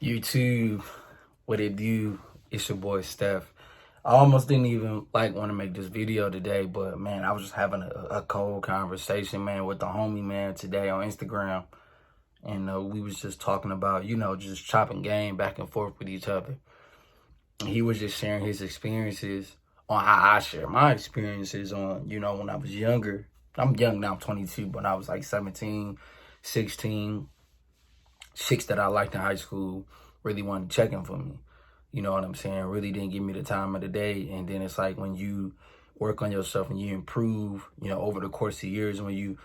YouTube, what it do? It's your boy Steph. I almost didn't even want to make this video today, but man, I was just having a cold conversation, man, with the homie, man, today on Instagram. And we was just talking about, just chopping game back and forth with each other. And he was just sharing his experiences on how I share my experiences on, when I was younger. I'm young now, I'm 22, but I was like 17, 16. Chicks that I liked in high school really wanted to check in for me. You know what I'm saying? Really didn't give me the time of the day. And then it's like when you work on yourself and you improve, over the course of years, when you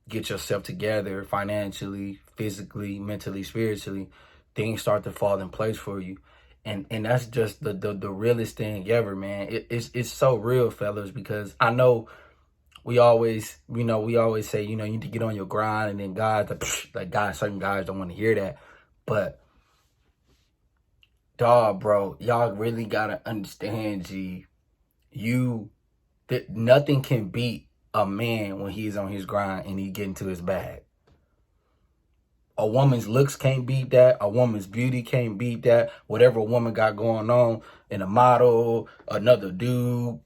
get yourself together financially, physically, mentally, spiritually, things start to fall in place for you. And that's just the realest thing ever, man. It's so real, fellas, because I know we always say, you need to get on your grind, and then certain guys don't want to hear that. But dog, bro, y'all really gotta understand, that nothing can beat a man when he's on his grind and he get into his bag. A woman's looks can't beat that. A woman's beauty can't beat that. Whatever a woman got going on, in a model, another dude,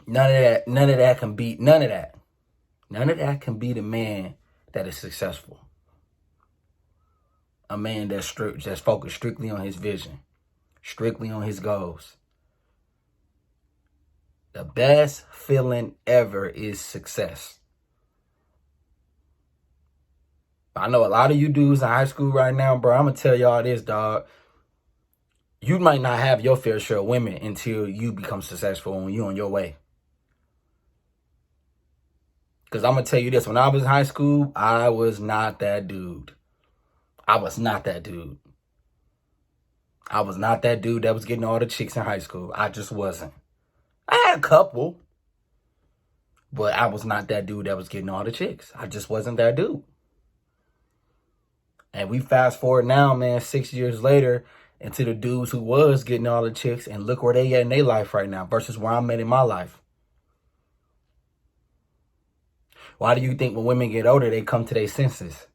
none of that can beat none of that. None of that can beat a man that is successful. A man that's focused strictly on his vision, strictly on his goals. The best feeling ever is success. I know a lot of you dudes in high school right now, bro. I'm going to tell y'all this, dog. You might not have your fair share of women until you become successful when you're on your way. Because I'm going to tell you this. When I was in high school, I was not that dude. I was not that dude. I was not that dude that was getting all the chicks in high school. I just wasn't. I had a couple. But I was not that dude that was getting all the chicks. I just wasn't that dude. And we fast forward now, man, 6 years later, into the dudes who was getting all the chicks, and look where they at in their life right now versus where I'm at in my life. Why do you think when women get older, they come to their senses?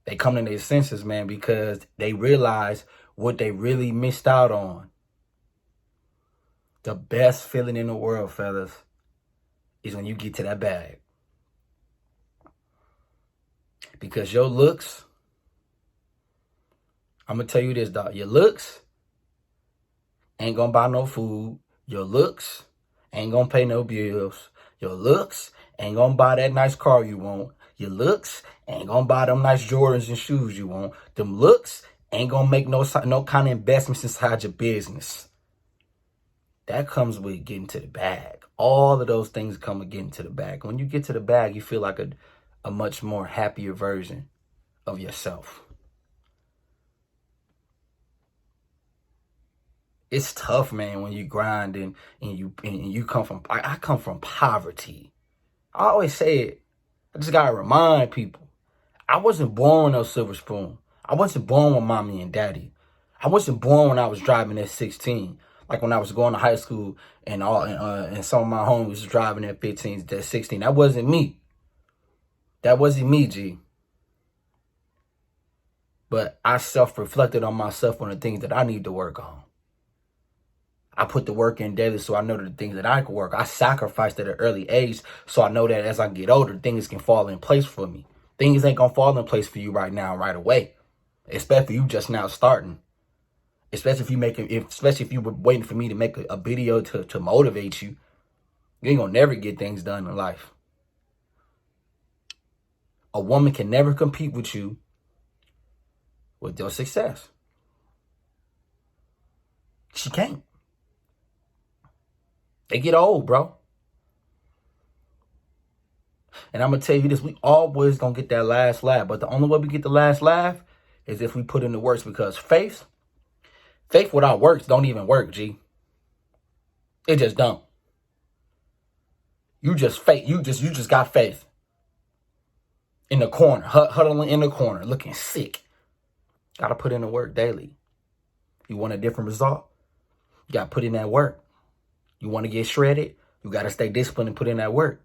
They come to their senses, man, because they realize what they really missed out on. The best feeling in the world, fellas, is when you get to that bag. Because your looks, I'm going to tell you this, dog. Your looks ain't going to buy no food. Your looks ain't going to pay no bills. Your looks ain't going to buy that nice car you want. Your looks ain't going to buy them nice Jordans and shoes you want. Them looks ain't going to make no kind of investments inside your business. That comes with getting to the bag. All of those things come with getting to the bag. When you get to the bag, you feel like a much more happier version of yourself. It's tough, man, when you grind and you come from, I come from poverty. I always say it. I just got to remind people. I wasn't born with no silver spoon. I wasn't born with mommy and daddy. I wasn't born when I was driving at 16. Like when I was going to high school and some of my homies was driving at 15, at 16. That wasn't me. That wasn't me, G. But I self-reflected on myself on the things that I need to work on. I put the work in daily so I know the things that I can work. I sacrificed at an early age so I know that as I get older, things can fall in place for me. Things ain't gonna fall in place for you right now, right away. Especially you just now starting. Especially if you were waiting for me to make a video to motivate you. You ain't gonna never get things done in life. A woman can never compete with you with your success. She can't. They get old, bro. And I'm going to tell you this. We always going to get that last laugh. But the only way we get the last laugh is if we put in the works. Because faith without works don't even work, G. It just don't. You just got faith. In the corner. Huddling in the corner. Looking sick. Got to put in the work daily. You want a different result? You got to put in that work. You want to get shredded? You got to stay disciplined and put in that work.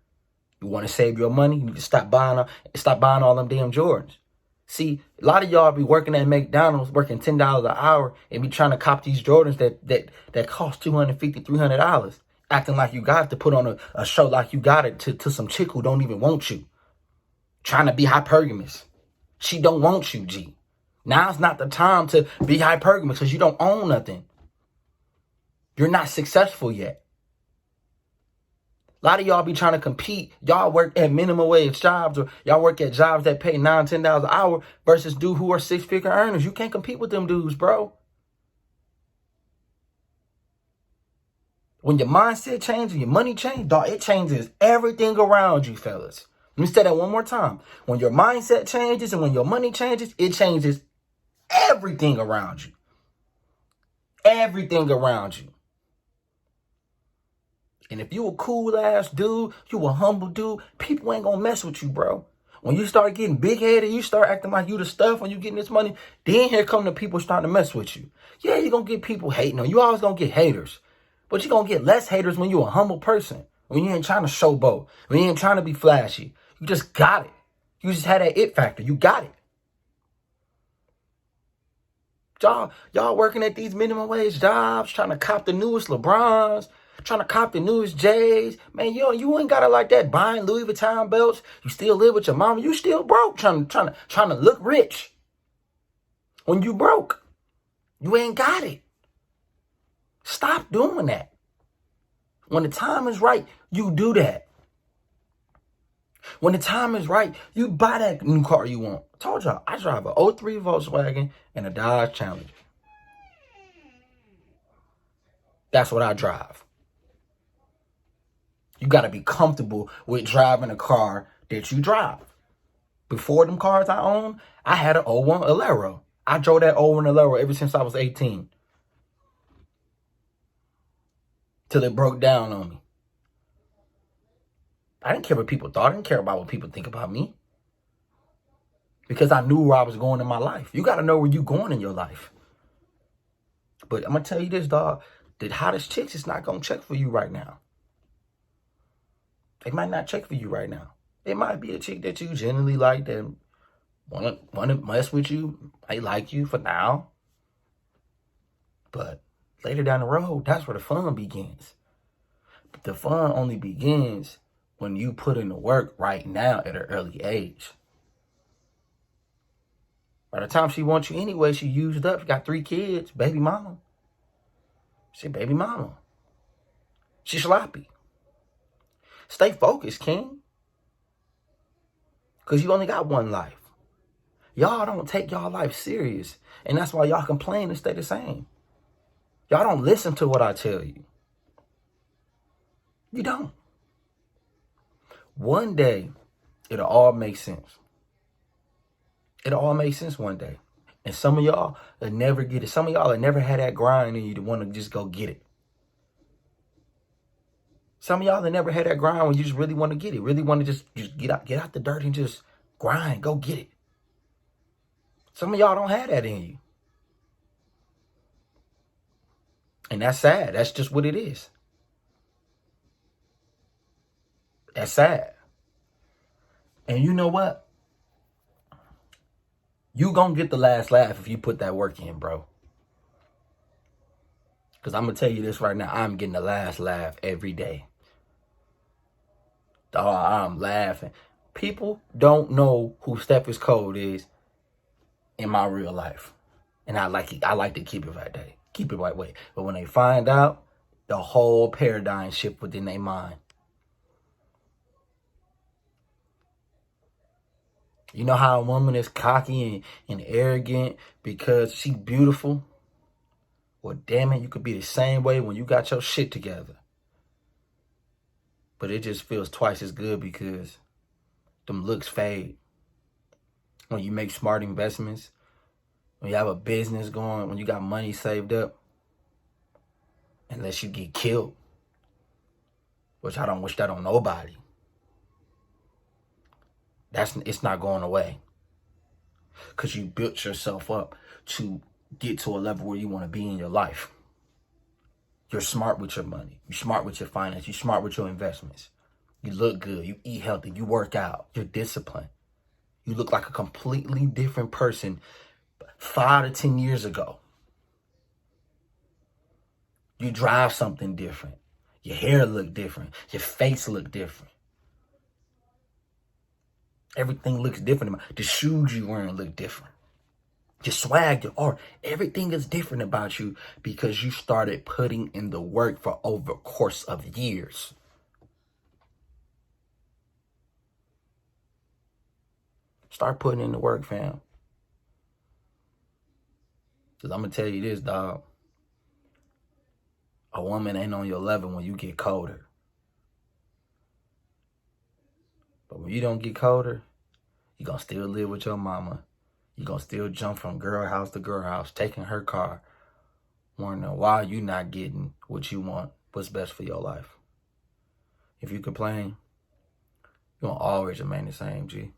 You want to save your money? You need to stop buying all them damn Jordans. See, a lot of y'all be working at McDonald's, working $10 an hour, and be trying to cop these Jordans that cost $250, $300, acting like you got it to put on a show like you got it to some chick who don't even want you. Trying to be hypergamous. She don't want you, G. Now's not the time to be hypergamous because you don't own nothing. You're not successful yet. A lot of y'all be trying to compete. Y'all work at minimum wage jobs, or y'all work at jobs that pay $9, $10 an hour versus dudes who are six-figure earners. You can't compete with them dudes, bro. When your mindset changes, your money changes, dog, it changes everything around you, fellas. Let me say that one more time. When your mindset changes and when your money changes, it changes everything around you. Everything around you. And if you a cool ass dude, you a humble dude, people ain't gonna mess with you, bro. When you start getting big headed, you start acting like you the stuff when you getting this money, then here come the people starting to mess with you. Yeah, you're gonna get people hating on you. You always gonna get haters. But you're gonna get less haters when you're a humble person. When you ain't trying to showboat. When you ain't trying to be flashy. You just got it. You just had that it factor. You got it. Y'all working at these minimum wage jobs, trying to cop the newest LeBrons, trying to cop the newest J's. Man, you ain't got it like that. Buying Louis Vuitton belts. You still live with your mama. You still broke, trying to look rich. When you broke, you ain't got it. Stop doing that. When the time is right, you do that. When the time is right, you buy that new car you want. I told y'all, I drive a 03 Volkswagen and a Dodge Challenger. That's what I drive. You got to be comfortable with driving a car that you drive. Before them cars I owned, I had an 01 Alero. I drove that 01 Alero ever since I was 18. Till it broke down on me. I didn't care what people thought. I didn't care about what people think about me. Because I knew where I was going in my life. You got to know where you're going in your life. But I'm going to tell you this, dog. The hottest chicks is not going to check for you right now. They might not check for you right now. It might be a chick that you genuinely like that want to mess with you. They like you for now. But later down the road, that's where the fun begins. But the fun only begins when you put in the work right now at an early age. By the time she wants you anyway, she used up. She got 3 kids, baby mama. She baby mama. She sloppy. Stay focused, King. Because you only got one life. Y'all don't take y'all life serious. And that's why y'all complain and stay the same. Y'all don't listen to what I tell you. You don't. One day, it'll all make sense. It'll all make sense one day. And some of y'all will never get it. Some of y'all will never had that grind in you to want to just go get it. Some of y'all will never had that grind when you just really want to get it. Really want to just get out the dirt and just grind. Go get it. Some of y'all don't have that in you. And that's sad. That's just what it is. That's sad. And you know what? You gonna get the last laugh if you put that work in, bro. Because I'm going to tell you this right now. I'm getting the last laugh every day. Oh, I'm laughing. People don't know who Steph Code is in my real life. And I like to keep it right there. Keep it right way. But when they find out, the whole paradigm shift within their mind. You know how a woman is cocky and arrogant because she's beautiful? Well, damn it, you could be the same way when you got your shit together. But it just feels twice as good because them looks fade. When you make smart investments, when you have a business going, when you got money saved up, unless you get killed, which I don't wish that on nobody. It's not going away. Because you built yourself up to get to a level where you want to be in your life. You're smart with your money. You're smart with your finance. You're smart with your investments. You look good. You eat healthy. You work out. You're disciplined. You look like a completely different person 5 to 10 years ago. You drive something different. Your hair look different. Your face look different. Everything looks different. The shoes you wearing look different. Your swag, your art, everything is different about you because you started putting in the work for over a course of years. Start putting in the work, fam. Because I'm going to tell you this, dog. A woman ain't on your level when you get colder. But when you don't get colder, you're going to still live with your mama. You're going to still jump from girl house to girl house, taking her car, wondering why you not getting what you want, what's best for your life. If you complain, you're going to always remain the same, G.